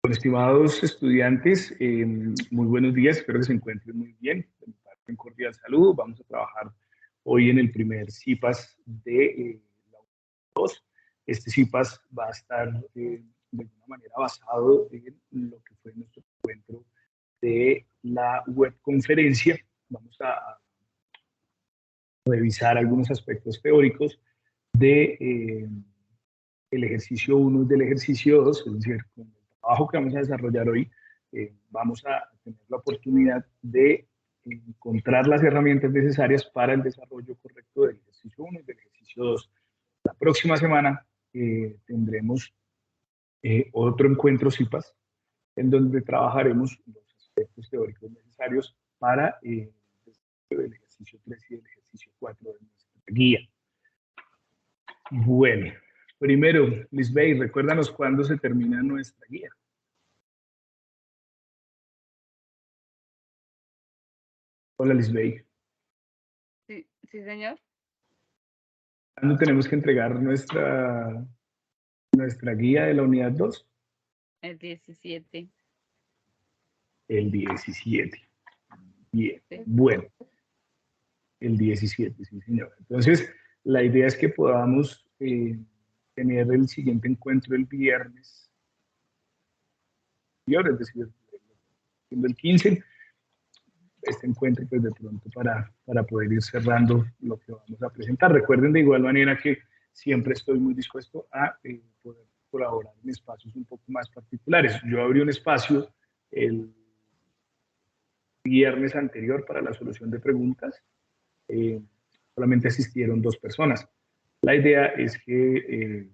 Bueno, estimados estudiantes, muy buenos días, espero que se encuentren muy bien. De mi parte, un cordial saludo. Vamos a trabajar hoy en el primer CIPAS de la U2. Este CIPAS va a estar de alguna manera basado en lo que fue nuestro encuentro de la webconferencia. Vamos a revisar algunos aspectos teóricos de el ejercicio 1 y del ejercicio 2, es decir, con el trabajo que vamos a desarrollar hoy, vamos a tener la oportunidad de encontrar las herramientas necesarias para el desarrollo correcto del ejercicio 1 y del ejercicio 2. La próxima semana tendremos otro encuentro CIPAS en donde trabajaremos los aspectos teóricos necesarios para el ejercicio 3 y el ejercicio 4 de nuestra guía. Bueno, primero, Lisbeth, recuérdanos cuándo se termina nuestra guía. Hola, Lisbeth. Sí, sí, señor. ¿Cuándo tenemos que entregar nuestra guía de la unidad 2? El 17. El 17. Bien, Sí. bueno, el 17, sí, señor. Entonces, la idea es que podamos tener el siguiente encuentro el viernes, es decir, el 15, este encuentro pues de pronto para poder ir cerrando lo que vamos a presentar. Recuerden de igual manera que siempre estoy muy dispuesto a poder colaborar en espacios un poco más particulares. Yo abrí un espacio el viernes anterior para la solución de preguntas. Solamente asistieron 2 personas. La idea es que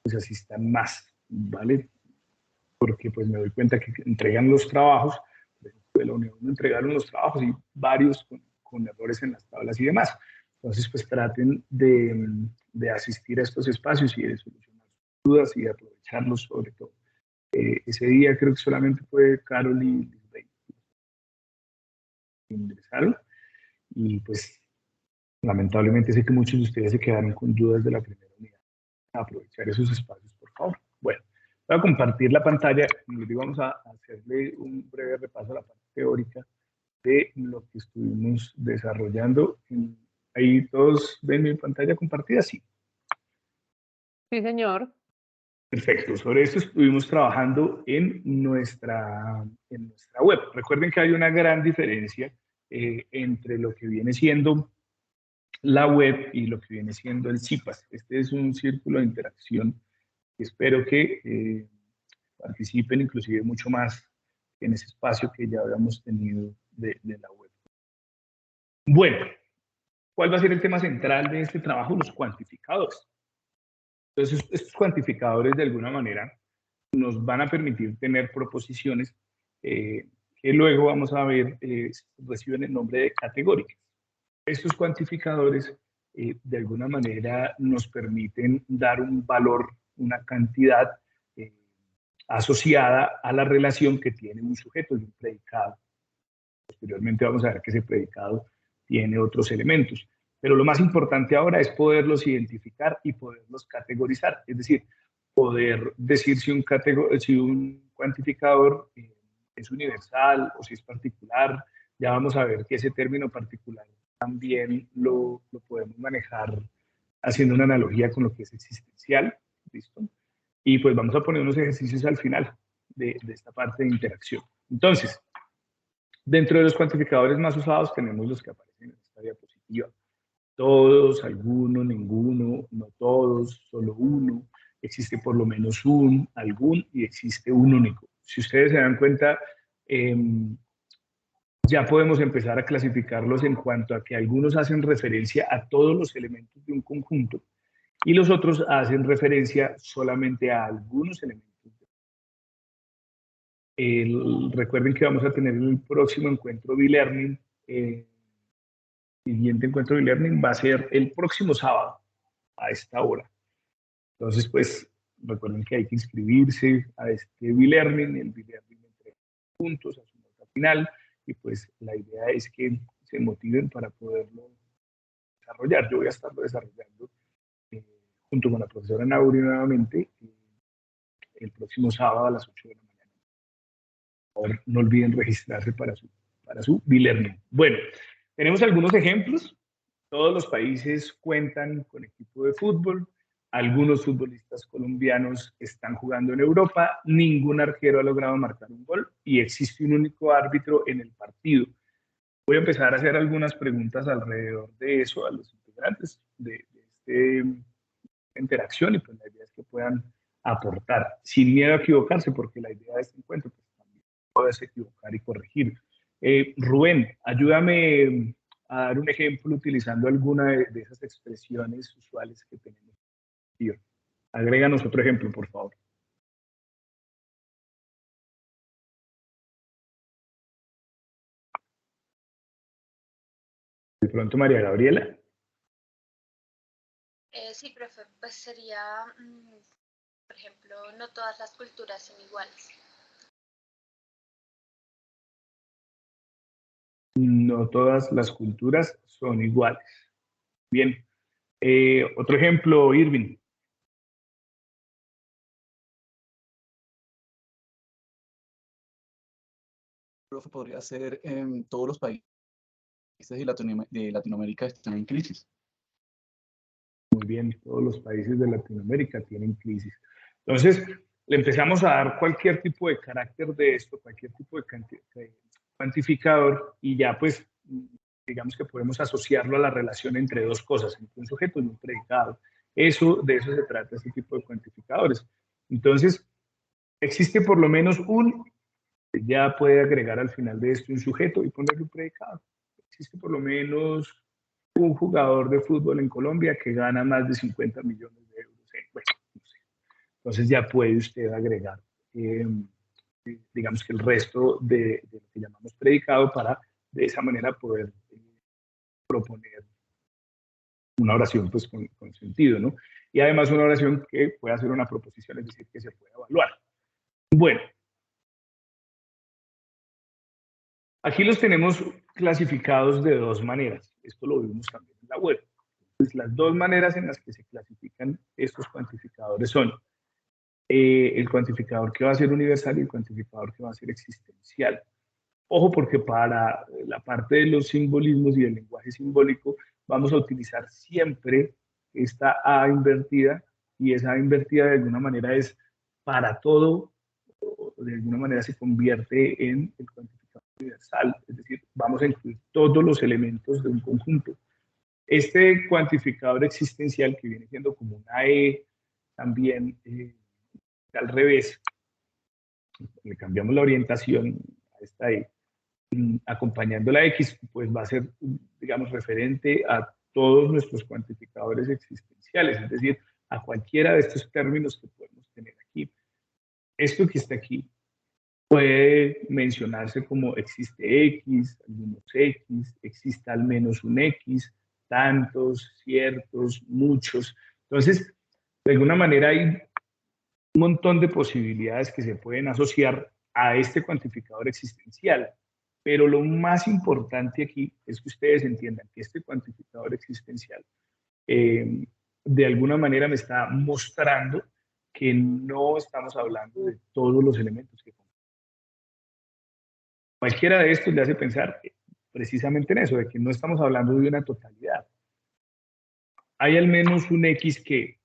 pues asistan más, ¿vale? Porque pues me doy cuenta que entregan los trabajos, de la Unión me entregaron los trabajos y varios con errores en las tablas y demás. Entonces, pues traten de asistir a estos espacios y de solucionar sus dudas y de aprovecharlos sobre todo. Ese día creo que solamente fue Carol y Lisbeth que ingresaron y pues lamentablemente sé que muchos de ustedes se quedaron con dudas de la primera unidad. Aprovechar esos espacios, por favor. Bueno, voy a compartir la pantalla. Como les digo, vamos a hacerle un breve repaso a la parte teórica de lo que estuvimos desarrollando. Ahí todos ven mi pantalla compartida, sí. Sí, señor. Perfecto. Sobre esto estuvimos trabajando en nuestra web. Recuerden que hay una gran diferencia entre lo que viene siendo la web y lo que viene siendo el CIPAS. Este es un círculo de interacción. Espero que participen inclusive mucho más en ese espacio que ya habíamos tenido de la web. Bueno, ¿cuál va a ser el tema central de este trabajo? Los cuantificadores. Entonces, estos cuantificadores de alguna manera nos van a permitir tener proposiciones que luego vamos a ver reciben el nombre de categóricas. Estos cuantificadores de alguna manera nos permiten dar un valor, una cantidad eh, asociada a la relación que tiene un sujeto y un predicado. Posteriormente vamos a ver que ese predicado tiene otros elementos. Pero lo más importante ahora es poderlos identificar y poderlos categorizar. Es decir, poder decir si un cuantificador es universal o si es particular. Ya vamos a ver que ese término particular también lo podemos manejar haciendo una analogía con lo que es existencial. ¿Listo? Y pues vamos a poner unos ejercicios al final de esta parte de interacción. Entonces, dentro de los cuantificadores más usados tenemos los que aparecen en esta diapositiva. Todos, algunos, ninguno, no todos, solo uno. Existe por lo menos un, algún y existe un único. Si ustedes se dan cuenta, ya podemos empezar a clasificarlos en cuanto a que algunos hacen referencia a todos los elementos de un conjunto y los otros hacen referencia solamente a algunos elementos. Recuerden que vamos a tener el próximo encuentro de e-learning. El siguiente encuentro de e-learning va a ser el próximo sábado a esta hora. Entonces, pues, recuerden que hay que inscribirse a este e-learning. El e-learning entrega puntos a su nota final y pues la idea es que se motiven para poderlo desarrollar. Yo voy a estarlo desarrollando eh, junto con la profesora Nauri nuevamente el próximo sábado a las 8 de la mañana. favor, no olviden registrarse para su e-learning. Bueno, tenemos algunos ejemplos. Todos los países cuentan con equipo de fútbol. Algunos futbolistas colombianos están jugando en Europa. Ningún arquero ha logrado marcar un gol y existe un único árbitro en el partido. Voy a empezar a hacer algunas preguntas alrededor de eso a los integrantes de esta interacción y pues la idea es que puedan aportar sin miedo a equivocarse, porque la idea de este encuentro pues, también puedes equivocar y corregir. Rubén, ayúdame a dar un ejemplo utilizando alguna de esas expresiones usuales que tenemos. Agréganos otro ejemplo, por favor. De pronto, María Gabriela. Sí, profe, pues sería, por ejemplo, no todas las culturas son iguales. No todas las culturas son iguales. Bien. Otro ejemplo, Irving. Profe, podría ser en todos los países de Latinoamérica están en crisis. Muy bien, todos los países de Latinoamérica tienen crisis. Entonces, le empezamos a dar cualquier tipo de carácter de esto, cualquier tipo de cuantificador y ya pues digamos que podemos asociarlo a la relación entre dos cosas, entre un sujeto y un predicado. De eso se trata este tipo de cuantificadores. Entonces, existe por lo menos ya puede agregar al final de esto un sujeto y ponerle un predicado. Existe por lo menos un jugador de fútbol en Colombia que gana más de 50 millones de euros. Bueno, no sé. Entonces ya puede usted agregar, digamos que el resto de lo que llamamos predicado para de esa manera poder proponer una oración pues con sentido, ¿no? Y además una oración que pueda hacer una proposición, es decir, que se pueda evaluar. Bueno, aquí los tenemos clasificados de dos maneras. Esto lo vimos también en la web. Entonces, las dos maneras en las que se clasifican estos cuantificadores son el cuantificador que va a ser universal y el cuantificador que va a ser existencial. Ojo, porque para la parte de los simbolismos y del lenguaje simbólico vamos a utilizar siempre esta A invertida, y esa A invertida de alguna manera es para todo, o de alguna manera se convierte en el cuantificador universal, es decir, vamos a incluir todos los elementos de un conjunto. Este cuantificador existencial, que viene siendo como una E también al revés, le cambiamos la orientación a esta E, acompañando la X, pues va a ser, digamos, referente a todos nuestros cuantificadores existenciales, es decir, a cualquiera de estos términos que podemos tener aquí. Esto que está aquí puede mencionarse como existe X, algunos X, existe al menos un X, tantos, ciertos, muchos. Entonces, de alguna manera hay un montón de posibilidades que se pueden asociar a este cuantificador existencial. Pero lo más importante aquí es que ustedes entiendan que este cuantificador existencial de alguna manera me está mostrando que no estamos hablando de todos los elementos que componen. Cualquiera de estos le hace pensar precisamente en eso, de que no estamos hablando de una totalidad. Hay al menos un X que,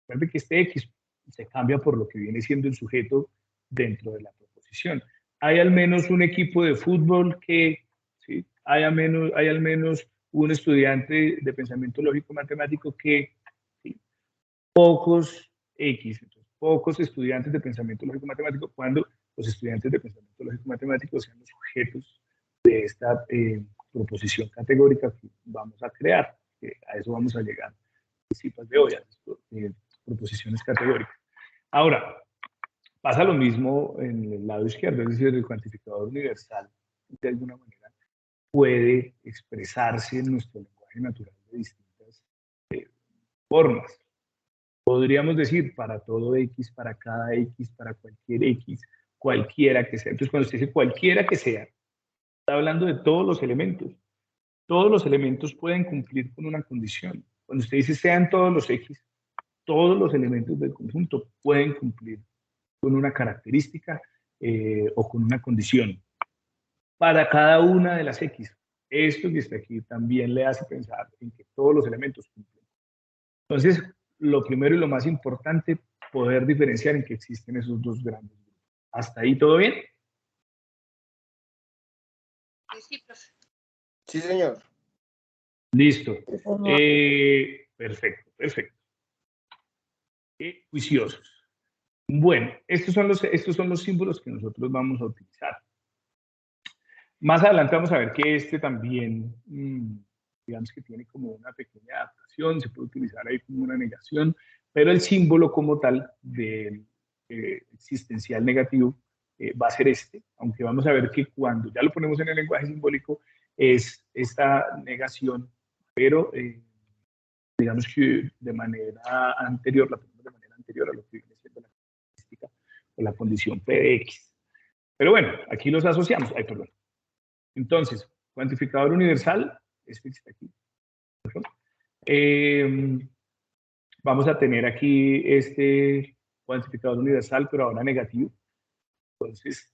recuerde que este X se cambia por lo que viene siendo el sujeto dentro de la proposición. Hay al menos un equipo de fútbol que, ¿sí? Hay al menos un estudiante de pensamiento lógico matemático que, ¿sí? Pocos X, entonces, pocos estudiantes de pensamiento lógico matemático, cuando los estudiantes de pensamiento lógico matemático sean los sujetos de esta proposición categórica que vamos a crear. A eso vamos a llegar principios de hoy, proposiciones categóricas. Ahora, pasa lo mismo en el lado izquierdo, es decir, el cuantificador universal, de alguna manera, puede expresarse en nuestro lenguaje natural de distintas formas. Podríamos decir para todo X, para cada X, para cualquier X, cualquiera que sea. Entonces, cuando usted dice cualquiera que sea, está hablando de todos los elementos. Todos los elementos pueden cumplir con una condición. Cuando usted dice sean todos los X, todos los elementos del conjunto pueden cumplir con una característica o con una condición. Para cada una de las X, esto que está aquí también le hace pensar en que todos los elementos cumplen. Entonces, lo primero y lo más importante, poder diferenciar en que existen esos dos grandes grupos. ¿Hasta ahí todo bien? Sí, profe. Sí, señor. Listo. Perfecto, perfecto. Juiciosos. Bueno, estos son los símbolos que nosotros vamos a utilizar. Más adelante vamos a ver que este también, digamos que tiene como una pequeña adaptación, se puede utilizar ahí como una negación, pero el símbolo como tal del existencial negativo va a ser este, aunque vamos a ver que cuando ya lo ponemos en el lenguaje simbólico es esta negación, pero digamos que de manera anterior, la ponemos de manera anterior a lo que viene siendo la característica o la condición P de X. Pero bueno, aquí los asociamos. Ay, perdón. Entonces, cuantificador universal, este que está aquí. Vamos a tener aquí este cuantificador universal, pero ahora negativo. Entonces,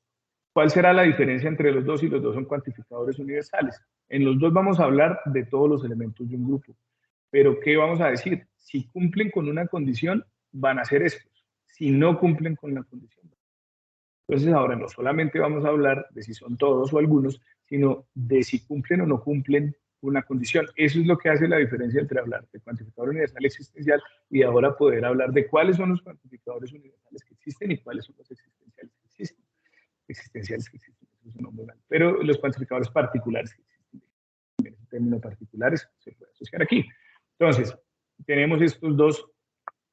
¿cuál será la diferencia entre los dos? Y los dos son cuantificadores universales. En los dos vamos a hablar de todos los elementos de un grupo. Pero, ¿qué vamos a decir? Si cumplen con una condición, van a ser estos. Si no cumplen con la condición. Entonces, ahora no solamente vamos a hablar de si son todos o algunos, sino de si cumplen o no cumplen una condición. Eso es lo que hace la diferencia entre hablar de cuantificador universal existencial y ahora poder hablar de cuáles son los cuantificadores universales que existen y cuáles son los existenciales que existen. Existenciales que existen, eso es un nombre mal. Pero los cuantificadores particulares que existen, en ese término particulares se puede asociar aquí. Entonces, tenemos estos dos,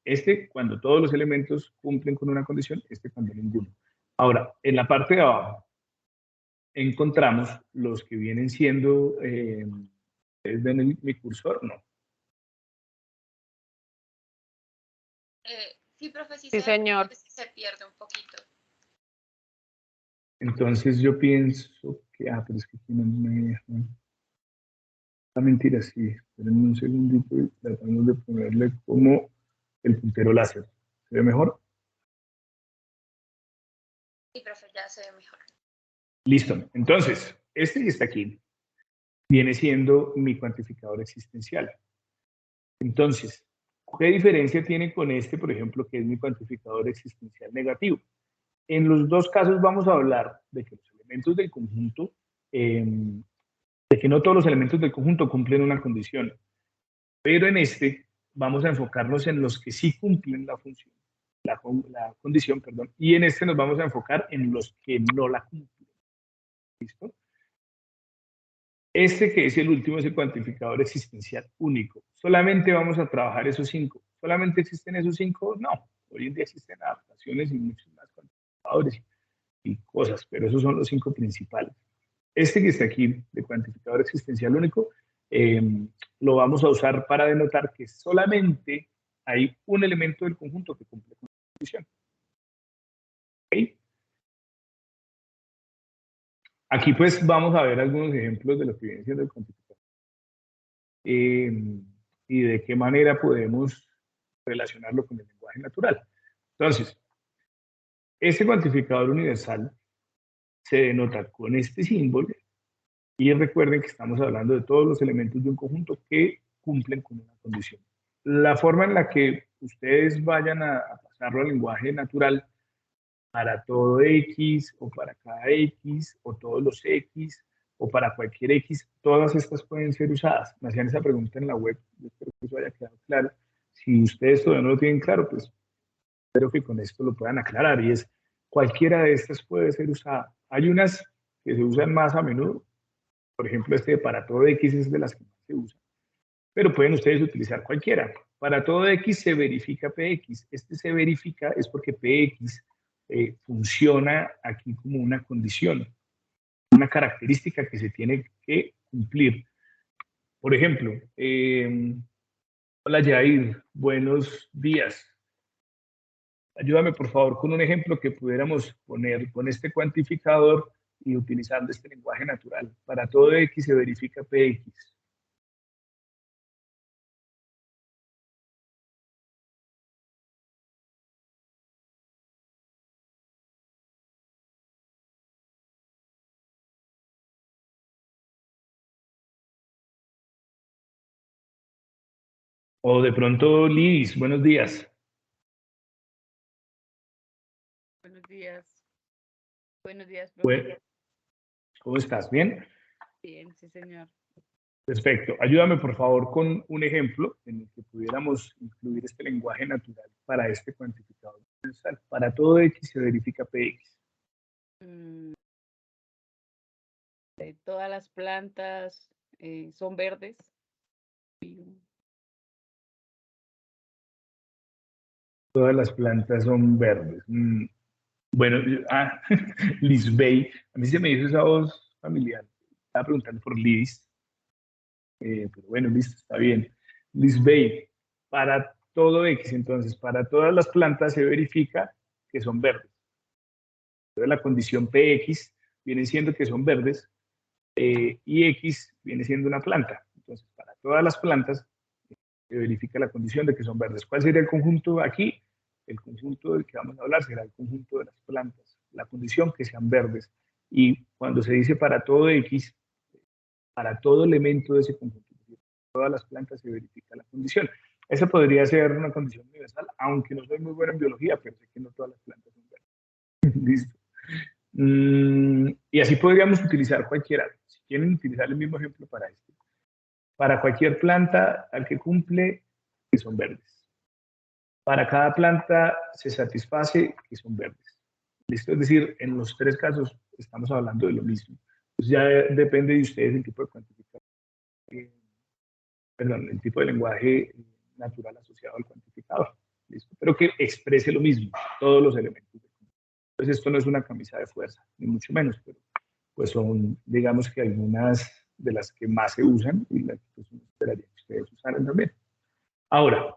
este cuando todos los elementos cumplen con una condición, este cuando ninguno. Ahora, en la parte de abajo encontramos los que vienen siendo, ¿ustedes ven mi cursor? No. Sí, profe, sí Sí, se ve, señor. pero se pierde un poquito. Entonces yo pienso que, pero es que aquí no me dejan. Ah, mentira, sí. Esperen un segundito y tratamos de ponerle como el puntero láser. ¿Se ve mejor? Sí, profe, ya se ve mejor. Listo. Entonces, este que está aquí viene siendo mi cuantificador existencial. Entonces, ¿qué diferencia tiene con este, por ejemplo, que es mi cuantificador existencial negativo? En los dos casos vamos a hablar de que los elementos del conjunto, de que no todos los elementos del conjunto cumplen una condición, pero en este vamos a enfocarnos en los que sí cumplen la función, la condición, perdón, y en este nos vamos a enfocar en los que no la cumplen. ¿Listo? Este que es el último es el cuantificador existencial único. Solamente vamos a trabajar esos 5. ¿Solamente existen esos 5? No. Hoy en día existen adaptaciones y muchos más cuantificadores y cosas, pero esos son los 5 principales. Este que está aquí, de cuantificador existencial único, eh, lo vamos a usar para denotar que solamente hay un elemento del conjunto que cumple con la condición. ¿Okay? Aquí pues vamos a ver algunos ejemplos de lo que viene siendo el cuantificador. Y de qué manera podemos relacionarlo con el lenguaje natural. Entonces, este cuantificador universal se denota con este símbolo y recuerden que estamos hablando de todos los elementos de un conjunto que cumplen con una condición. La forma en la que ustedes vayan a pasarlo al lenguaje natural para todo X o para cada X o todos los X o para cualquier X, todas estas pueden ser usadas. Me hacían esa pregunta en la web, yo espero que eso haya quedado claro. Si ustedes todavía no lo tienen claro, pues espero que con esto lo puedan aclarar y es cualquiera de estas puede ser usada. Hay unas que se usan más a menudo, por ejemplo, este de para todo X es de las que más se usa, pero pueden ustedes utilizar cualquiera. Para todo X se verifica PX. Este se verifica es porque PX funciona aquí como una condición, una característica que se tiene que cumplir. Por ejemplo, hola Jair, buenos días. Ayúdame por favor con un ejemplo que pudiéramos poner con este cuantificador y utilizando este lenguaje natural. Para todo X se verifica PX. O de pronto Lidis, buenos días. Buenos días. Buenos días, Bueno, profe. ¿cómo estás? ¿Bien? Bien, sí, señor. Perfecto. Ayúdame, por favor, con un ejemplo en el que pudiéramos incluir este lenguaje natural para este cuantificador universal. Para todo X se verifica PX. Todas las plantas son verdes. Todas las plantas son verdes. Bueno, Lisbey. A mí se me hizo esa voz familiar. Estaba preguntando por Lidis. Pero bueno, listo, está bien. Lisbey, para todo X, entonces, para todas las plantas se verifica que son verdes. Entonces, la condición PX viene siendo que son verdes y X viene siendo una planta. Entonces, para todas las plantas se verifica la condición de que son verdes. ¿Cuál sería el conjunto aquí? El conjunto del que vamos a hablar será el conjunto de las plantas, la condición que sean verdes. Y cuando se dice para todo X, para todo elemento de ese conjunto, todas las plantas se verifica la condición. Esa podría ser una condición universal, aunque no soy muy bueno en biología, pero sé que no todas las plantas son verdes. Listo. Y así podríamos utilizar cualquiera. Si quieren utilizar el mismo ejemplo para esto. Para cualquier planta al que cumple, que son verdes. Para cada planta se satisface que son verdes. ¿Listo? Es decir, en los tres casos estamos hablando de lo mismo. Pues ya depende de ustedes el tipo de cuantificación. Perdón, el tipo de lenguaje natural asociado al cuantificador. ¿Listo? Pero que exprese lo mismo, todos los elementos. Entonces esto no es una camisa de fuerza, ni mucho menos, pero pues son, digamos que algunas de las que más se usan y las que pues, esperaría que ustedes usaran también. Ahora,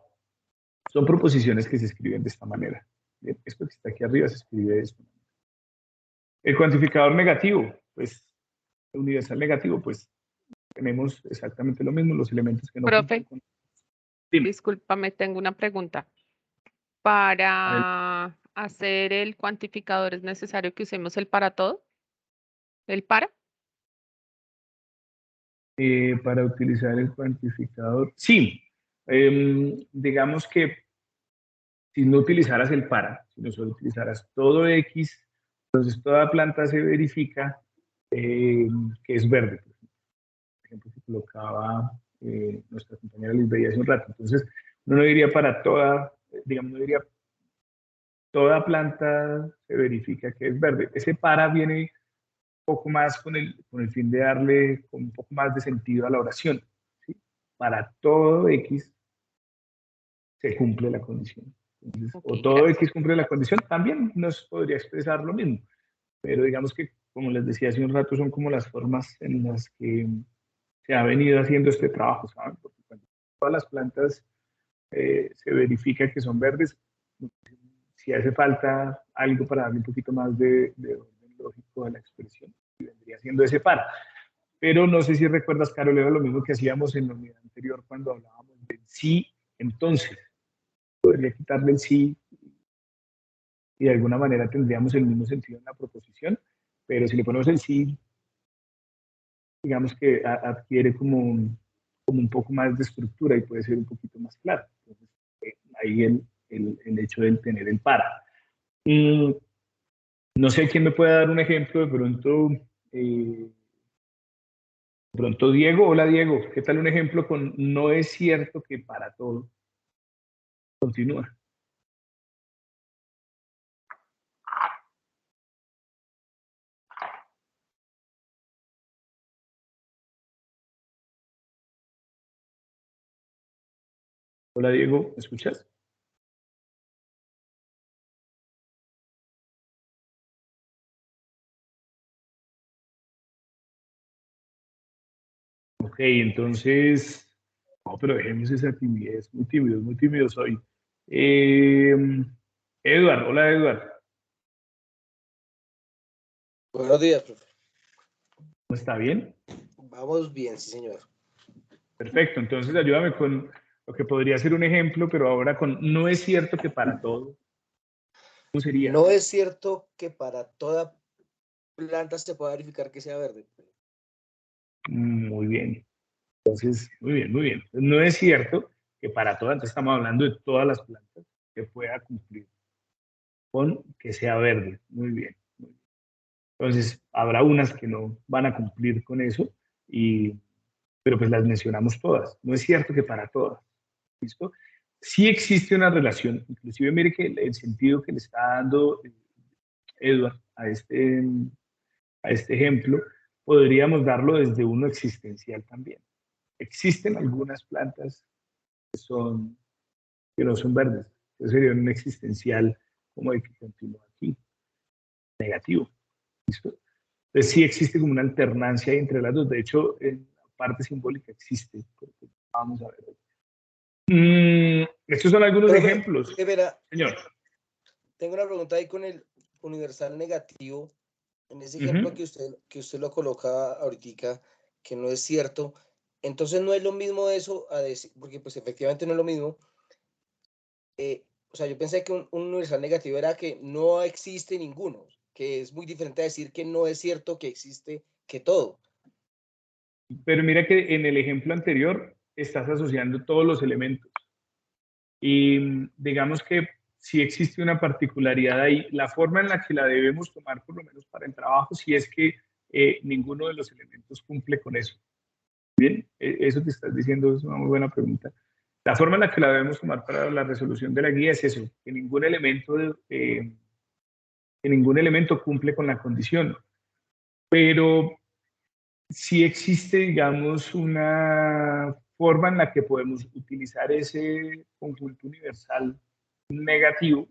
son proposiciones que se escriben de esta manera. Bien, esto que está aquí arriba se escribe de esta manera. El cuantificador negativo, pues, universal negativo, pues tenemos exactamente lo mismo, los elementos que no Profe, cumplen con... Dime. discúlpame, tengo una pregunta. Adelante. Para hacer el cuantificador es necesario que usemos el para todo. ¿El para? Para utilizar el cuantificador, sí. Digamos que si no utilizaras el para, si no solo utilizaras todo X, entonces toda planta se verifica que es verde. Por ejemplo, que colocaba nuestra compañera Lisbeth hace un rato. Entonces, uno no diría para toda, digamos, no diría toda planta se verifica que es verde. Ese para viene un poco más con el fin de darle un poco más de sentido a la oración. ¿Sí? Para todo X se cumple la condición. Entonces, Ok, o todo gracias. X cumple la condición, también nos podría expresar lo mismo. Pero digamos que, como les decía hace un rato, son como las formas en las que se ha venido haciendo este trabajo, ¿saben? Porque cuando todas las plantas se verifica que son verdes, si hace falta algo para darle un poquito más de orden lógico a la expresión, vendría siendo ese par. Pero no sé si recuerdas, Carol, era lo mismo que hacíamos en la unidad anterior cuando hablábamos del sí, entonces. Podría quitarle el sí y de alguna manera tendríamos el mismo sentido en la proposición, pero si le ponemos el sí, digamos que adquiere como un poco más de estructura y puede ser un poquito más claro. Entonces, ahí el hecho de tener el para. No sé quién me puede dar un ejemplo, de pronto Diego. Hola Diego, ¿qué tal un ejemplo con no es cierto que para todo? Continúa. Hola Diego, ¿me escuchas? Ok, entonces, no, pero dejemos esa timidez, muy tímido soy. Eh, Edward, hola Edward, Buenos días, profe. ¿cómo está bien? Vamos bien, sí, señor. Perfecto, entonces ayúdame con lo que podría ser un ejemplo, pero ahora con no es cierto que para todo, ¿cómo sería? No es cierto que para toda planta se pueda verificar que sea verde. Muy bien, entonces, muy bien, muy bien. No es cierto que para todas, entonces estamos hablando de todas las plantas, que pueda cumplir con que sea verde. Muy bien. Entonces, habrá unas que no van a cumplir con eso, pero pues las mencionamos todas. No es cierto que para todas. ¿Listo? Sí existe una relación, inclusive mire que el sentido que le está dando Edward a este ejemplo, podríamos darlo desde uno existencial también. Existen algunas plantas que no son verdes. Entonces sería un existencial como el que continúa aquí, negativo. ¿Listo? Entonces sí existe como una alternancia entre las dos. De hecho, en la parte simbólica existe. Vamos a ver. Estos son algunos ejemplos. Señor. Tengo una pregunta ahí con el universal negativo. En ese ejemplo que usted lo colocaba ahorita, que no es cierto, entonces no es lo mismo eso a decir, porque pues efectivamente no es lo mismo. O sea, yo pensé que un universal negativo era que no existe ninguno, que es muy diferente a decir que no es cierto que existe que todo. Pero mira que en el ejemplo anterior estás asociando todos los elementos. Y digamos que si existe una particularidad ahí, la forma en la que la debemos tomar, por lo menos para el trabajo, si es que ninguno de los elementos cumple con eso. Bien, eso que estás diciendo es una muy buena pregunta. La forma en la que la debemos tomar para la resolución de la guía es eso, que ningún elemento cumple con la condición. Pero si existe, digamos, una forma en la que podemos utilizar ese conjunto universal negativo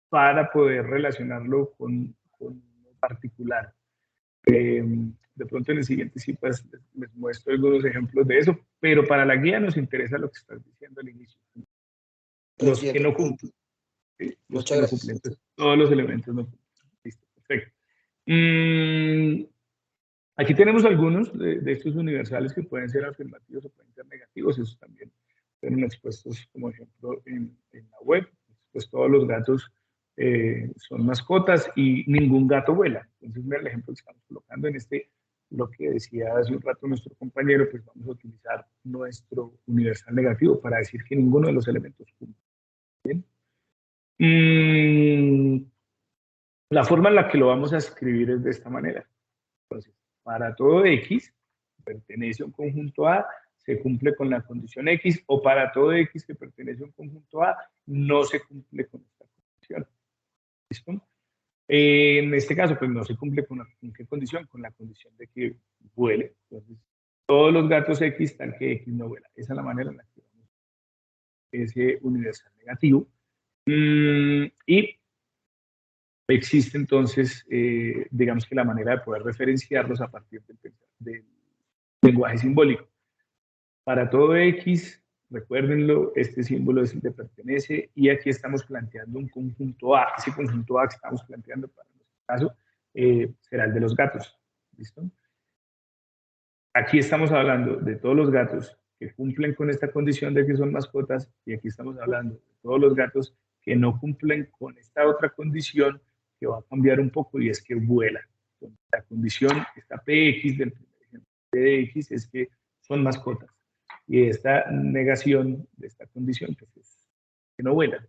para poder relacionarlo con lo particular. De pronto en el siguiente sí pues, les muestro algunos ejemplos de eso, pero para la guía nos interesa lo que estás diciendo al inicio. Los que no cumplen. ¿Sí? Los que no cumplen. Entonces, todos los elementos no cumplen. Listo, perfecto. Aquí tenemos algunos de estos universales que pueden ser afirmativos o pueden ser negativos. Esos también fueron expuestos como ejemplo en la web. Pues todos los gatos son mascotas y ningún gato vuela. Entonces, mira el ejemplo que estamos colocando en lo que decía hace un rato nuestro compañero, pues vamos a utilizar nuestro universal negativo para decir que ninguno de los elementos cumple. ¿Bien? La forma en la que lo vamos a escribir es de esta manera. Entonces, para todo X, pertenece a un conjunto A, se cumple con la condición X, o para todo X que pertenece a un conjunto A, no se cumple con esta condición. ¿Listo? En este caso, pues no se cumple con qué condición, con la condición de que vuele. Entonces, todos los gatos X están que X no vuela. Esa es la manera en la que vamos a ese universal negativo. Y existe entonces, digamos que la manera de poder referenciarlos a partir del lenguaje simbólico. Para todo X, recuérdenlo, este símbolo es el de pertenece y aquí estamos planteando un conjunto A. Ese conjunto A que estamos planteando para nuestro caso será el de los gatos. ¿Listo? Aquí estamos hablando de todos los gatos que cumplen con esta condición de que son mascotas y aquí estamos hablando de todos los gatos que no cumplen con esta otra condición que va a cambiar un poco y es que vuelan. La condición, esta PX del primer ejemplo, PX es que son mascotas. Y esta negación de esta condición pues, es que no vuelan.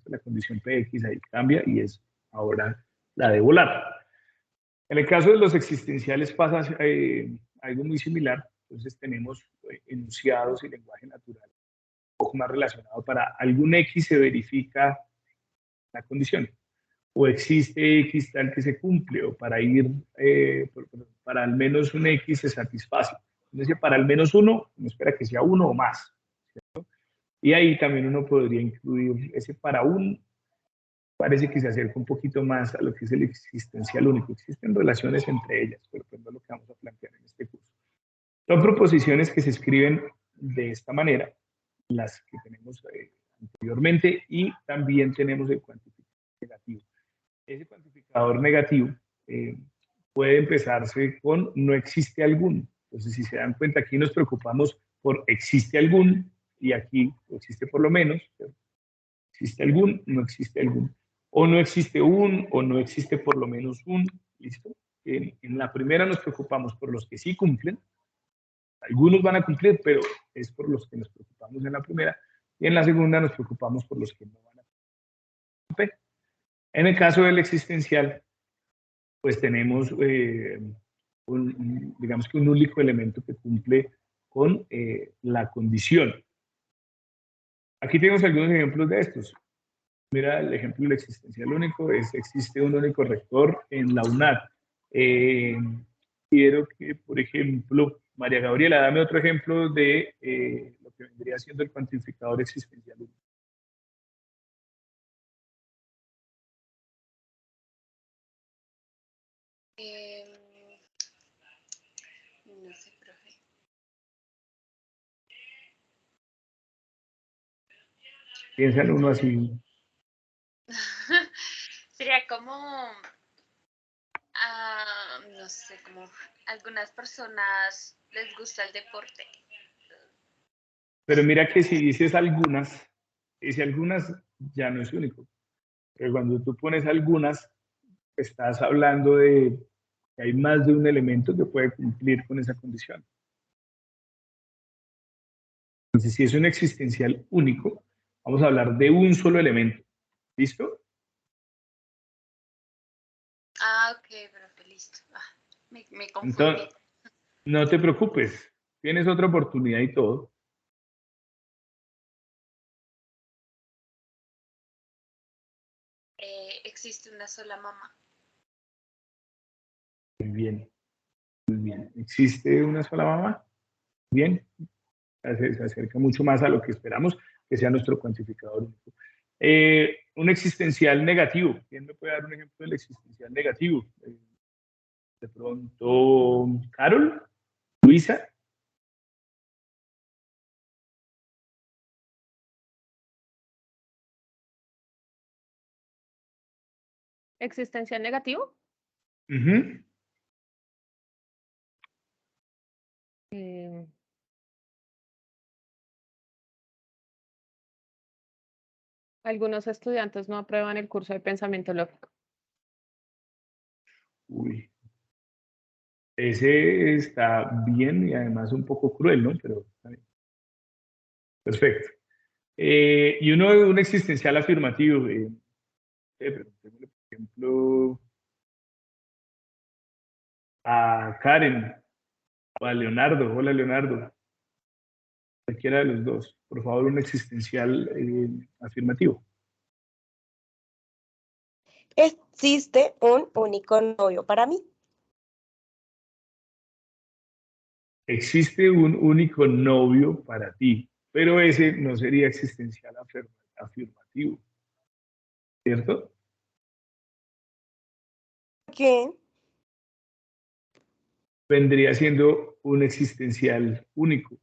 La condición PX ahí cambia y es ahora la de volar. En el caso de los existenciales pasa algo muy similar. Entonces tenemos enunciados y lenguaje natural un poco más relacionado. Para algún X se verifica la condición o existe X tal que se cumple, o para para al menos un X se satisface. Entonces, para al menos uno, uno espera que sea uno o más, ¿cierto? Y ahí también uno podría incluir ese para un, parece que se acerca un poquito más a lo que es el existencial único. Existen relaciones entre ellas, pero pues no es lo que vamos a plantear en este curso. Son proposiciones que se escriben de esta manera, las que tenemos anteriormente, y también tenemos el cuantificador negativo. Ese cuantificador negativo puede empezarse con no existe algún. Entonces, si se dan cuenta, aquí nos preocupamos por existe algún y aquí existe por lo menos. ¿Cierto? Existe algún, no existe algún. O no existe un, o no existe por lo menos un. ¿Listo? En la primera nos preocupamos por los que sí cumplen. Algunos van a cumplir, pero es por los que nos preocupamos en la primera, y en la segunda nos preocupamos por los que no van a cumplir. En el caso del existencial, pues tenemos digamos que un único elemento que cumple con la condición. Aquí tenemos algunos ejemplos de estos. Mira, el ejemplo del existencial único es: existe un único rector en la UNAD. Quiero que, por ejemplo, María Gabriela, dame otro ejemplo de lo que vendría siendo el cuantificador existencial único. No sé, profe. Piensa en uno así. Sería como, no sé, como algunas personas les gusta el deporte. Pero mira que si dices algunas, ese algunas ya no es único. Pero cuando tú pones algunas, estás hablando de que hay más de un elemento que puede cumplir con esa condición. Entonces, si es un existencial único, vamos a hablar de un solo elemento. ¿Listo? Ok, profe, listo. Me confundí. Entonces, no te preocupes, tienes otra oportunidad y todo. Existe una sola mamá. Muy bien, muy bien. ¿Existe una sola mamá? Bien, se acerca mucho más a lo que esperamos que sea nuestro cuantificador único. Un existencial negativo. ¿Quién me puede dar un ejemplo del existencial negativo? De pronto, Carol, Luisa. ¿Existencial negativo? Uh-huh. Algunos estudiantes no aprueban el curso de pensamiento lógico. Uy, ese está bien y además un poco cruel, ¿no? Pero está bien. Perfecto. Y un existencial afirmativo. Por ejemplo, a Karen o a Leonardo. Hola, Leonardo. Cualquiera de los dos. Por favor, un existencial afirmativo. Existe un único novio para mí. Existe un único novio para ti, pero ese no sería existencial afirmativo, ¿cierto? ¿Qué? Vendría siendo un existencial único,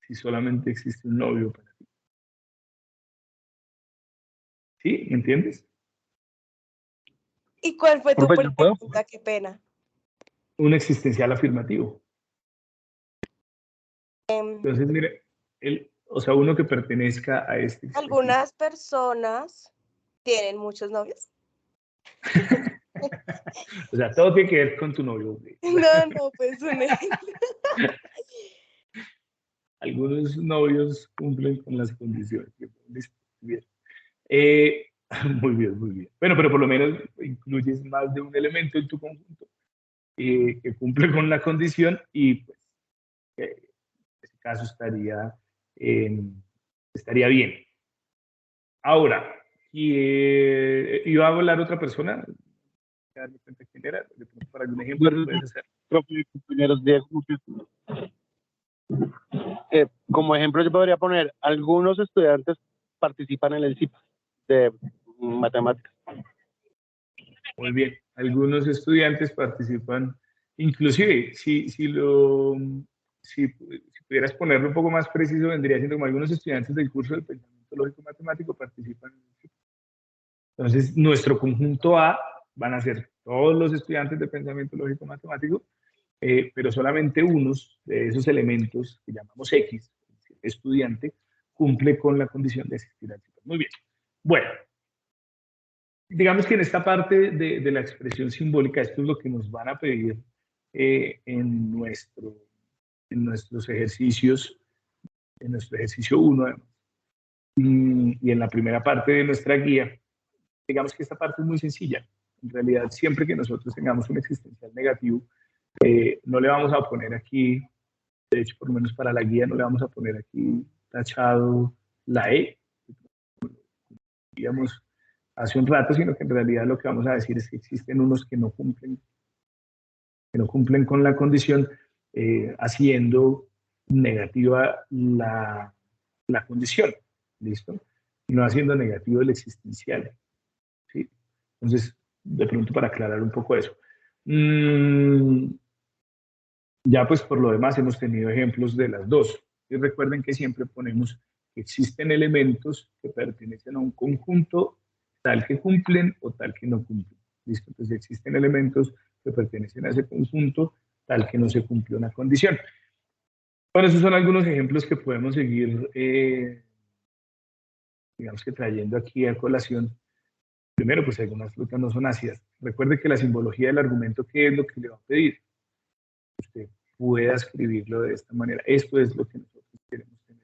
si solamente existe un novio para ti. ¿Sí? ¿Me entiendes? ¿Y cuál fue tu Profe, ¿yo puedo? pregunta? Qué pena. Un existencial afirmativo. Entonces, mire, o sea, uno que pertenezca a este existencial. Algunas personas tienen muchos novios. O sea, todo tiene que ver con tu novio. No, pues un ejemplo. Algunos novios cumplen con las condiciones. Listo, bien. Muy bien, muy bien. Bueno, pero por lo menos incluyes más de un elemento en tu conjunto que cumple con la condición y pues en este caso estaría bien. Ahora, ¿iba a hablar otra persona? Darme cuenta quién era, de pronto para algún ejemplo puedes hacer. Profe, compañeros, Diego. Como ejemplo, yo podría poner, algunos estudiantes participan en el CIPA de matemáticas. Muy bien, algunos estudiantes participan, inclusive, si pudieras ponerlo un poco más preciso, vendría siendo como algunos estudiantes del curso de pensamiento lógico matemático participan en el CIPA. Entonces, nuestro conjunto A van a ser todos los estudiantes de pensamiento lógico matemático, pero solamente unos de esos elementos que llamamos X, estudiante, cumple con la condición de asistir al CIPA. Muy bien. Bueno, digamos que en esta parte de la expresión simbólica, esto es lo que nos van a pedir en en nuestros ejercicios, en nuestro ejercicio 1 además, y en la primera parte de nuestra guía. Digamos que esta parte es muy sencilla. En realidad, siempre que nosotros tengamos un existencial negativo, no le vamos a poner aquí, de hecho, por lo menos para la guía, no le vamos a poner aquí tachado la E, digamos, hace un rato, sino que en realidad lo que vamos a decir es que existen unos que no cumplen con la condición, haciendo negativa la condición, ¿listo? No haciendo negativo el existencial, ¿sí? Entonces, de pronto para aclarar un poco eso. Ya pues por lo demás hemos tenido ejemplos de las dos. Y recuerden que siempre ponemos que existen elementos que pertenecen a un conjunto tal que cumplen o tal que no cumplen. ¿Listo? Entonces existen elementos que pertenecen a ese conjunto tal que no se cumplió una condición. Bueno, esos son algunos ejemplos que podemos seguir, digamos que trayendo aquí a colación. Primero, pues algunas frutas no son ácidas. Recuerde que la simbología del argumento, ¿qué es lo que le va a pedir? Usted pueda escribirlo de esta manera. Esto es lo que nosotros queremos tener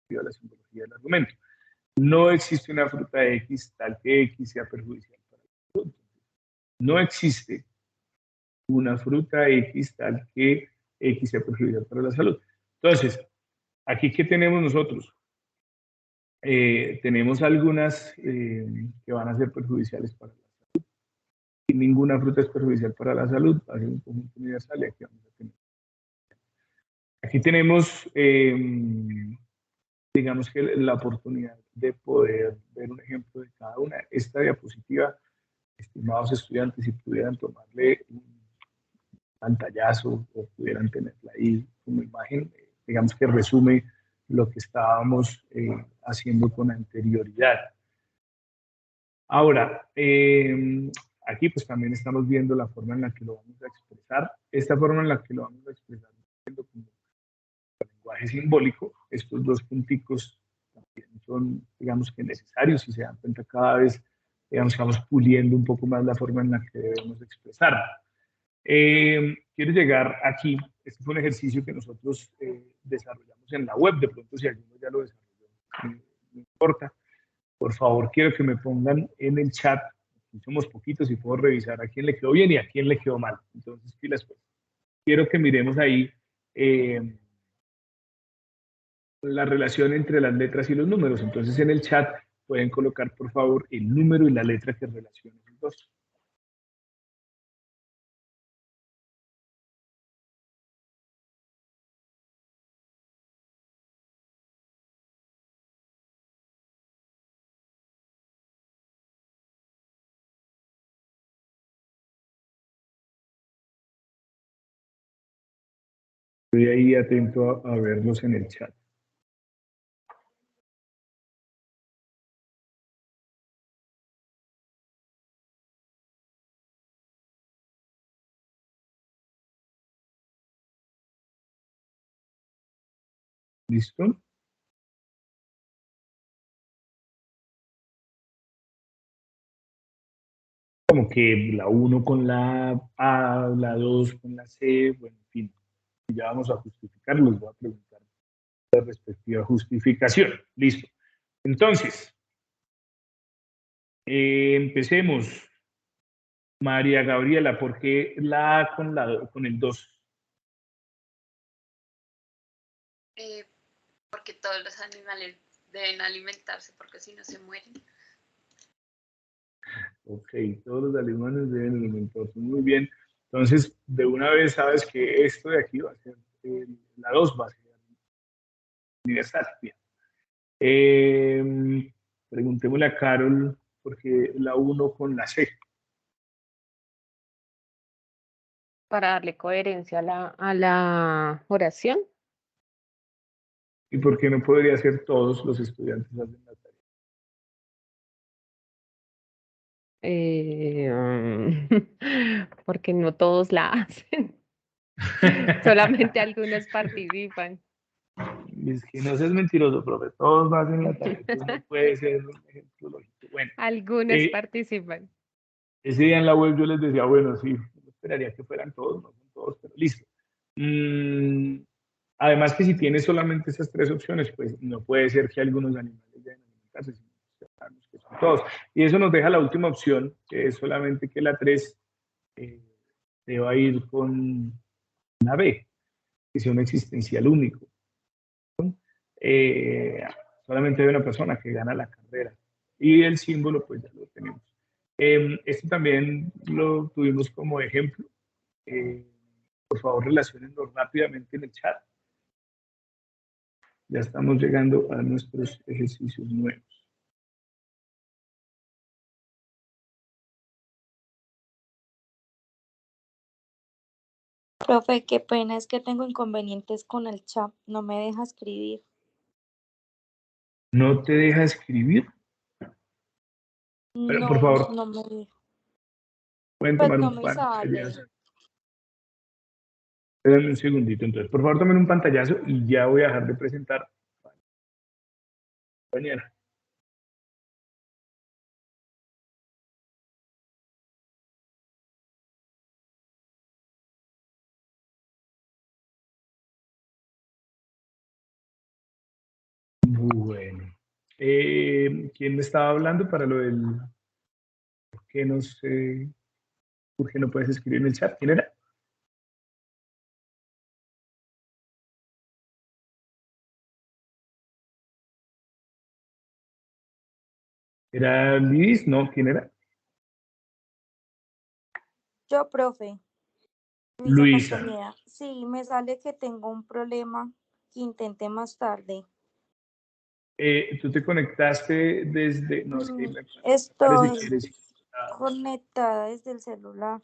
en la simbología del argumento. No existe una fruta X tal que X sea perjudicial para la salud. No existe una fruta X tal que X sea perjudicial para la salud. Entonces, aquí, ¿qué tenemos nosotros? Tenemos algunas que van a ser perjudiciales para la salud. Y ninguna fruta es perjudicial para la salud. Va a ser un conjunto universal y aquí vamos a tener. Aquí tenemos, digamos que la oportunidad de poder ver un ejemplo de cada una. Esta diapositiva, estimados estudiantes, si pudieran tomarle un pantallazo o pudieran tenerla ahí como imagen, digamos que resume lo que estábamos haciendo con anterioridad. Ahora, aquí pues también estamos viendo la forma en la que lo vamos a expresar. Esta forma en la que lo vamos a expresar como lenguaje simbólico. Estos dos punticos también son, digamos que necesarios, si se dan cuenta cada vez, digamos, estamos puliendo un poco más la forma en la que debemos expresar. Quiero llegar aquí. Este fue un ejercicio que nosotros desarrollamos en la web. De pronto, si alguno ya lo desarrolló, no importa. Por favor, quiero que me pongan en el chat. Somos poquitos y puedo revisar a quién le quedó bien y a quién le quedó mal. Entonces, pilas pues. Quiero que miremos ahí la relación entre las letras y los números. Entonces, en el chat pueden colocar, por favor, el número y la letra que relacionan los dos. Estoy ahí atento a verlos en el chat. ¿Listo? Como que la 1 con la A, la 2 con la C, bueno, en fin, ya vamos a justificar, les voy a preguntar la respectiva justificación. Listo. Entonces, empecemos. María Gabriela, ¿por qué la A con el 2? Porque todos los animales deben alimentarse, porque si no se mueren. Ok, todos los alemanes deben alimentarse. Muy bien. Entonces, de una vez sabes que esto de aquí va a ser, la 2 va a ser universal. Bien. Preguntémosle a Carol, porque la 1 con la C. Para darle coherencia a la oración. ¿Y por qué no podría ser todos los estudiantes hacen la tarea? Porque no todos la hacen. Solamente algunos participan. Es que no seas mentiroso, profe. Todos hacen la tarea. Entonces no puede ser un ejemplo lógico. Bueno, Algunos participan. ese día en la web yo les decía, bueno, sí, yo esperaría que fueran todos, no son todos, pero listo. Además que si tienes solamente esas tres opciones, pues no puede ser que algunos animales deben alimentarse, sino que son todos. Y eso nos deja la última opción, que es solamente que la 3 se va a ir con la B, que sea un existencial único. Solamente hay una persona que gana la carrera. Y el símbolo, pues ya lo tenemos. Esto también lo tuvimos como ejemplo. Por favor, relaciónenlo rápidamente en el chat. Ya estamos llegando a nuestros ejercicios nuevos. Profe, qué pena, es que tengo inconvenientes con el chat, no me deja escribir. ¿No te deja escribir? Pero, por No, favor, no me deja. pueden Pues tomar no un me pantallazo. sale. Espérenme un segundito, entonces. Por favor, tomen un pantallazo y ya voy a dejar de presentar. Compañera. Bueno. ¿Quién me estaba hablando para lo del... ¿Por qué no sé? ¿Por qué no puedes escribir en el chat? ¿Quién era? ¿Era Luis? No, ¿quién era? Yo, profe, Luisa. Castañeda. Sí, me sale que tengo un problema que intenté más tarde. ¿Tú te conectaste desde...? No, es que me parece que Estoy eres... conectada desde el celular.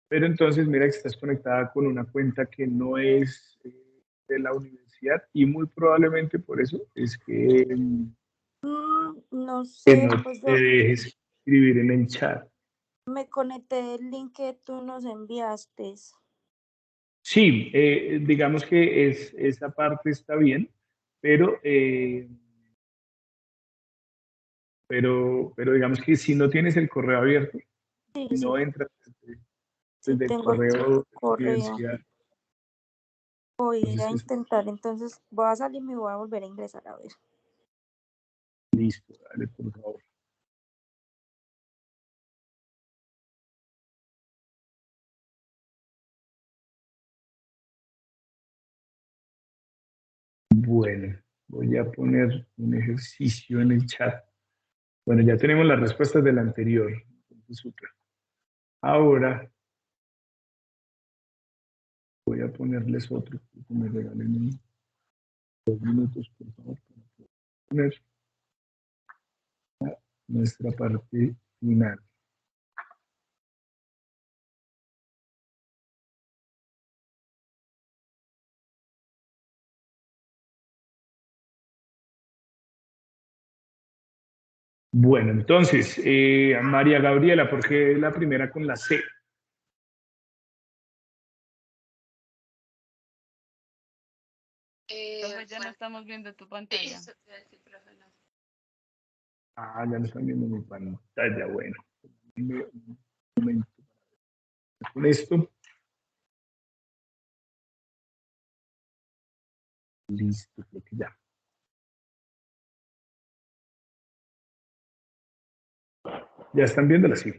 Pero entonces mira que estás conectada con una cuenta que no es de la universidad y muy probablemente por eso es que No que sé, no pues te yo dejes escribir en el chat. me conecté del link que tú nos enviaste. Sí, digamos que esa parte está bien, pero, pero digamos que si no tienes el correo abierto, Sí, no sí, entras sí desde el tengo el correo de la correo. universidad. Voy a Entonces, intentar, entonces voy a salir y me voy a volver a ingresar a ver. listo, dale, por favor. Bueno, voy a poner un ejercicio en el chat. Bueno, ya tenemos las respuestas del anterior. Entonces, súper. Ahora voy a ponerles otro. Que me regalen 2 minutos, por favor, para poner nuestra parte final. Bueno, entonces, María Gabriela, ¿por qué la primera con la C? Profe, ya no estamos viendo tu pantalla. Eso te iba a decir, profe, no. Ah, ya no están viendo mi pantalla. Bueno, un momento. Con esto. Listo, creo que ya. Ya están viéndola, sí.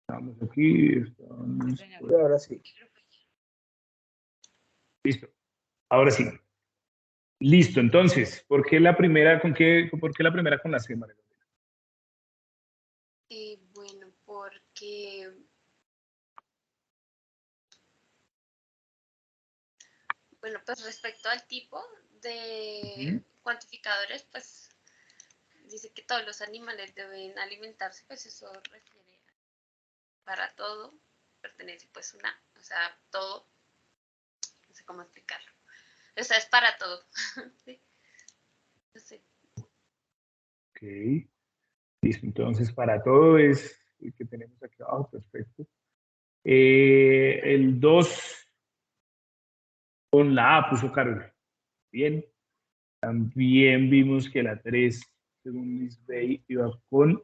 Estamos aquí, estamos... Señor. Ahora sí. Listo. Ahora sí. Listo, entonces, ¿por qué la primera por qué la primera con la C, María Gabriela? Bueno, porque bueno, pues respecto al tipo de cuantificadores, pues dice que todos los animales deben alimentarse, pues eso refiere para todo, pertenece pues o sea, todo, no sé cómo explicarlo. O sea, es para todo. ¿Sí? No sé. Ok. Listo, entonces para todo es el que tenemos aquí abajo, perfecto. El 2 con la A puso Carol. Bien. También vimos que la 3, según Miss Bay, iba con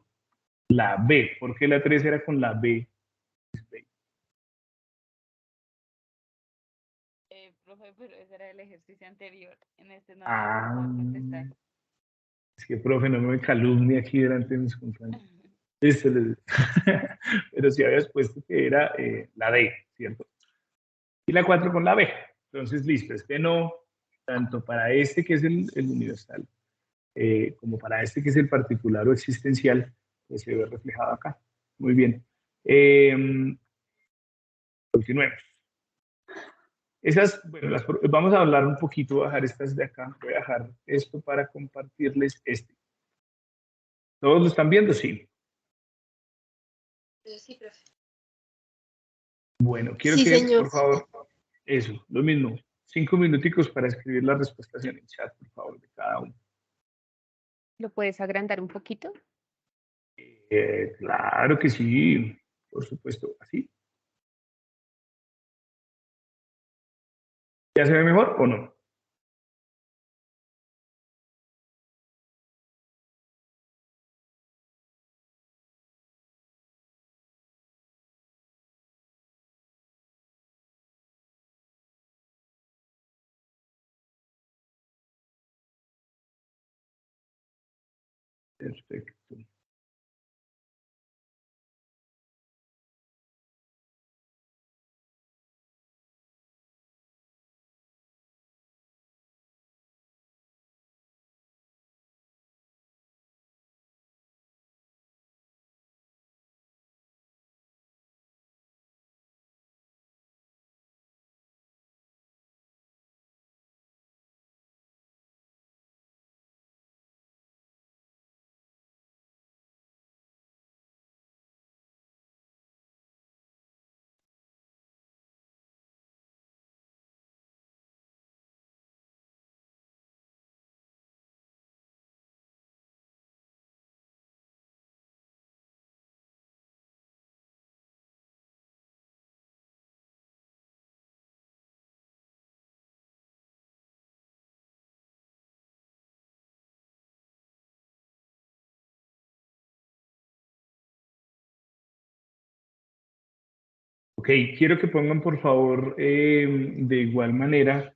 la B. ¿Por qué la 3 era con la B? Miss Bay? Profe, pero ese era el ejercicio anterior. En este no Ah, necesitaba contestar. es que, profe, no me calumnie aquí delante de mis compañeros. Listo, pero si habías puesto que era la D, ¿cierto? Y la 4 con la B. Entonces, listo, este no, tanto para este que es el universal, como para este que es el particular o existencial, pues se ve reflejado acá. Muy bien. Continuemos. Bueno, vamos a hablar un poquito, voy a dejar estas de acá, voy a dejar esto para compartirles este. ¿Todos lo están viendo? Sí. Sí, profe. Bueno, quiero Sí, que, señor. por favor, eso, lo mismo, 5 minuticos para escribir las respuestas en el chat, por favor, de cada uno. ¿Lo puedes agrandar un poquito? Claro que sí, por supuesto, así. ¿Ya se ve mejor o no? Perfecto. Ok, quiero que pongan, por favor, de igual manera,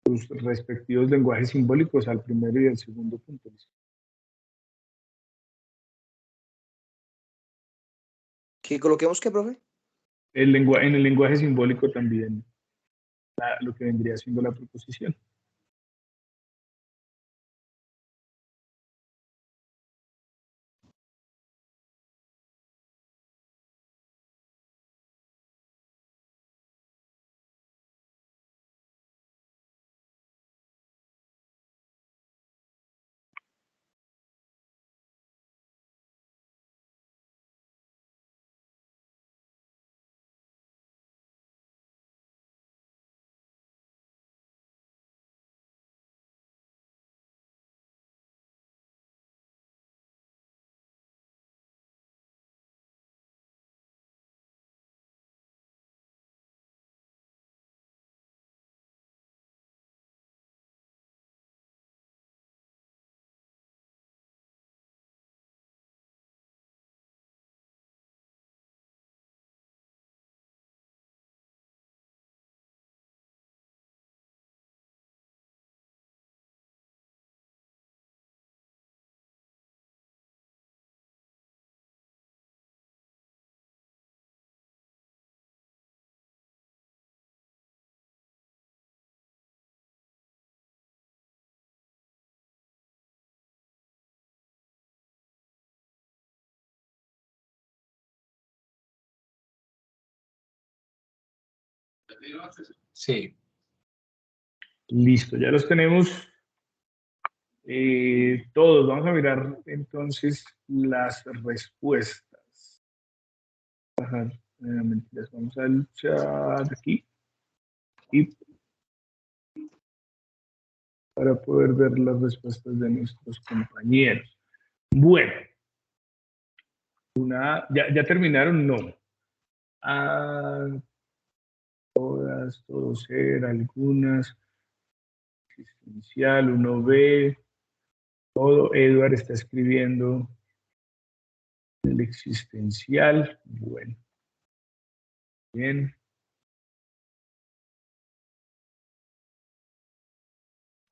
sus respectivos lenguajes simbólicos al primero y al segundo punto. ¿Que coloquemos qué, profe? En el lenguaje simbólico también, lo que vendría siendo la proposición. Sí. Listo, ya los tenemos todos. Vamos a mirar entonces las respuestas. Ajá, mentiras, vamos al chat aquí y para poder ver las respuestas de nuestros compañeros. Bueno, ¿ya terminaron? No. Ah, todas, todos ser, algunas, existencial, uno ve, todo. Edward está escribiendo el existencial. Bueno, bien.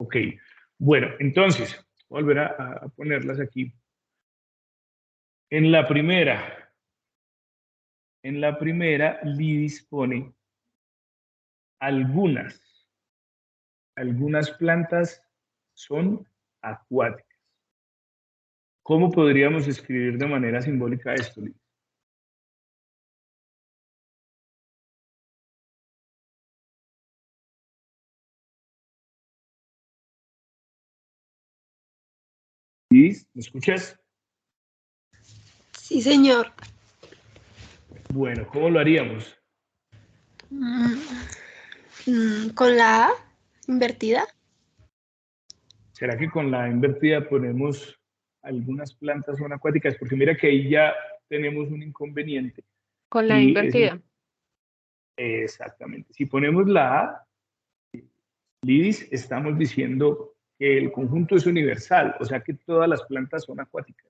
Ok, bueno, entonces, voy a volver a ponerlas aquí. En la primera, Lidis pone algunas plantas son acuáticas. ¿Cómo podríamos escribir de manera simbólica esto, Lidis? Lidis, ¿me escuchas? Sí, señor. Bueno, ¿cómo lo haríamos? Con la A invertida. ¿Será que con la invertida ponemos algunas plantas son acuáticas? Porque mira que ahí ya tenemos un inconveniente. Con la Y es invertida. exactamente. Si ponemos la A, Lidis, estamos diciendo que el conjunto es universal, o sea que todas las plantas son acuáticas.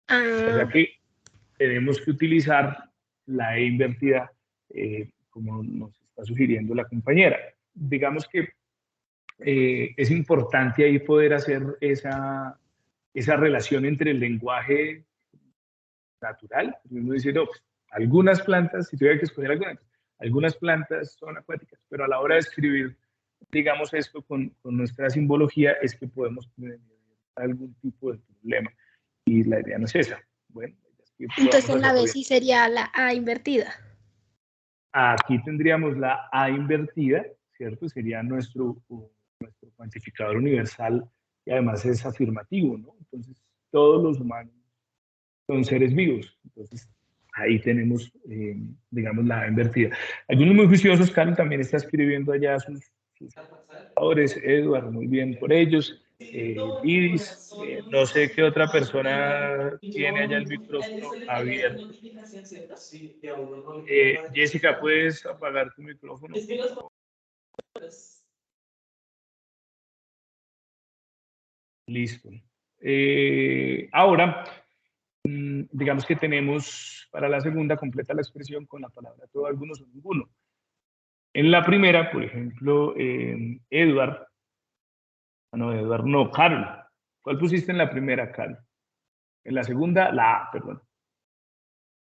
O sea que tenemos que utilizar la E invertida como nos está sugiriendo la compañera. Digamos que es importante ahí poder hacer esa relación entre el lenguaje natural. Uno dice, no, pues, algunas plantas, si tuviera que escoger algunas plantas son acuáticas, pero a la hora de escribir, digamos esto con nuestra simbología, es que podemos tener algún tipo de problema. Y la idea no es esa. Bueno, es que Entonces en la hacerlo B bien. sí sería la A invertida. Aquí tendríamos la A invertida, ¿cierto? Sería nuestro cuantificador universal y además es afirmativo, ¿no? Entonces, todos los humanos son seres vivos. Entonces, ahí tenemos, digamos, la A invertida. Algunos muy juiciosos, Carlos también está escribiendo allá sus autores, Edward, muy bien por ellos. Lidis, no sé qué otra persona tiene allá el micrófono abierto. Jessica, ¿puedes apagar tu micrófono? Listo. Ahora, digamos que tenemos para la segunda completa la expresión con la palabra todo, algunos o ninguno. En la primera, por ejemplo, Edward no, Carol. ¿Cuál pusiste en la primera, Carol? En la segunda, la A, perdón.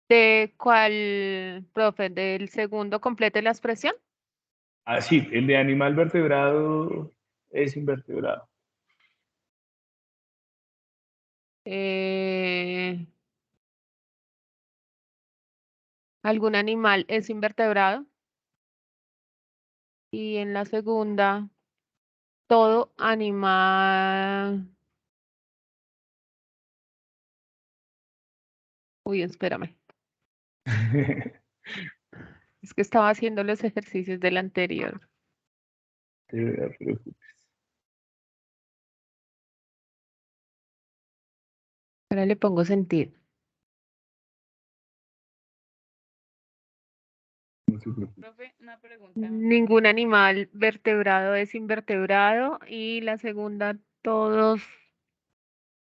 ¿De cuál, profe? ¿Del segundo complete la expresión? Ah, sí, el de animal vertebrado es invertebrado. ¿Algún animal es invertebrado? Y en la segunda, todo animal. Uy, espérame. Es que estaba haciendo los ejercicios del anterior. No te preocupes. Ahora le pongo sentido. No se preocupe. Profe, una pregunta. Ningún animal vertebrado es invertebrado. Y la segunda, todos,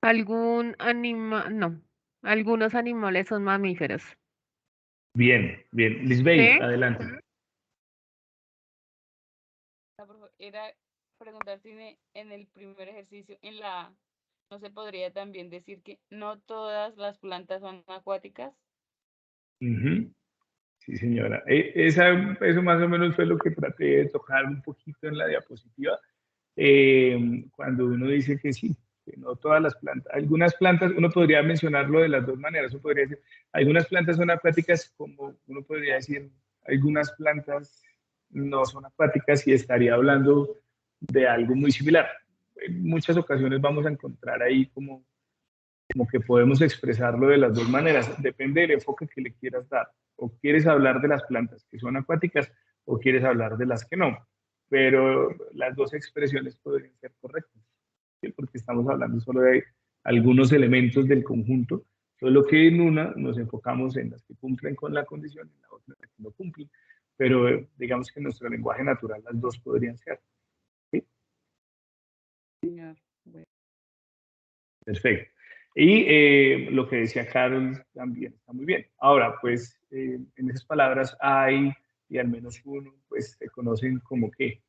algún animal, no, algunos animales son mamíferos. Bien, bien. Lisbeth, ¿Sí? adelante. Era preguntar si en el primer ejercicio, en la A, ¿no se podría también decir que no todas las plantas son acuáticas? Uh-huh. Sí, señora. Eso más o menos fue lo que traté de tocar un poquito en la diapositiva. Cuando uno dice que sí, que no todas las plantas, algunas plantas, uno podría mencionarlo de las dos maneras. Uno podría decir, algunas plantas son acuáticas, como uno podría decir, algunas plantas no son acuáticas y estaría hablando de algo muy similar. En muchas ocasiones vamos a encontrar ahí como que podemos expresarlo de las dos maneras. Depende del enfoque que le quieras dar. O quieres hablar de las plantas que son acuáticas o quieres hablar de las que no. Pero las dos expresiones podrían ser correctas, ¿sí? Porque estamos hablando solo de algunos elementos del conjunto, solo que en una nos enfocamos en las que cumplen con la condición y en la otra en las que no cumplen. Pero digamos que en nuestro lenguaje natural las dos podrían ser. ¿Sí? Señor. Bueno. Perfecto. Y lo que decía Carol también está muy bien. Ahora, pues en esas palabras hay, y al menos uno, pues se conocen como qué.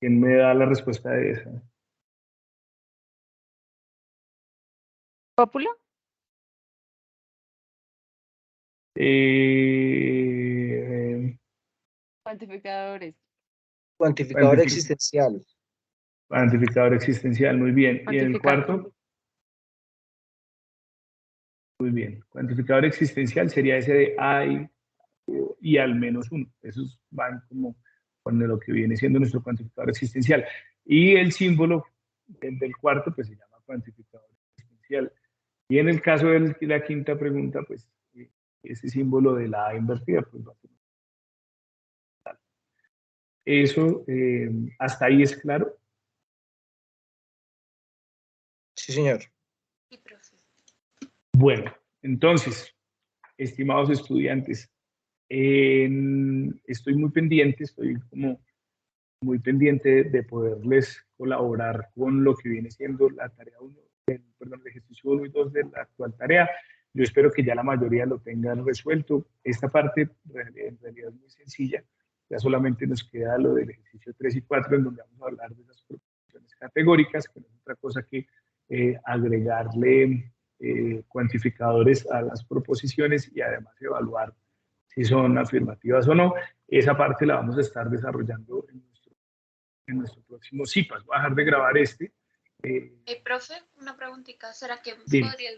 ¿Quién me da la respuesta de esa? ¿Pópula? Cuantificadores. Cuantificador existencial. Cuantificador existencial, muy bien. ¿Y en el cuarto? Muy bien. Cuantificador existencial sería ese de hay y al menos uno. Esos van como con lo que viene siendo nuestro cuantificador existencial. Y el símbolo del cuarto, pues se llama cuantificador existencial. Y en el caso de la quinta pregunta, pues ese símbolo de la A invertida, pues va a ser. Eso, hasta ahí es claro. Sí, señor. Sí, profe. Bueno, entonces, estimados estudiantes, estoy muy pendiente, estoy como muy pendiente de poderles colaborar con lo que viene siendo la tarea 1, perdón, el ejercicio 1 y 2 de la actual tarea. Yo espero que ya la mayoría lo tengan resuelto. Esta parte en realidad es muy sencilla. Ya solamente nos queda lo del ejercicio 3 y 4, en donde vamos a hablar de las proposiciones categóricas, que no es otra cosa que agregarle cuantificadores a las proposiciones y además evaluar si son afirmativas o no. Esa parte la vamos a estar desarrollando en nuestro próximo CIPAS. Voy a dejar de grabar este. Profe, una preguntita. ¿Será que Dime. podría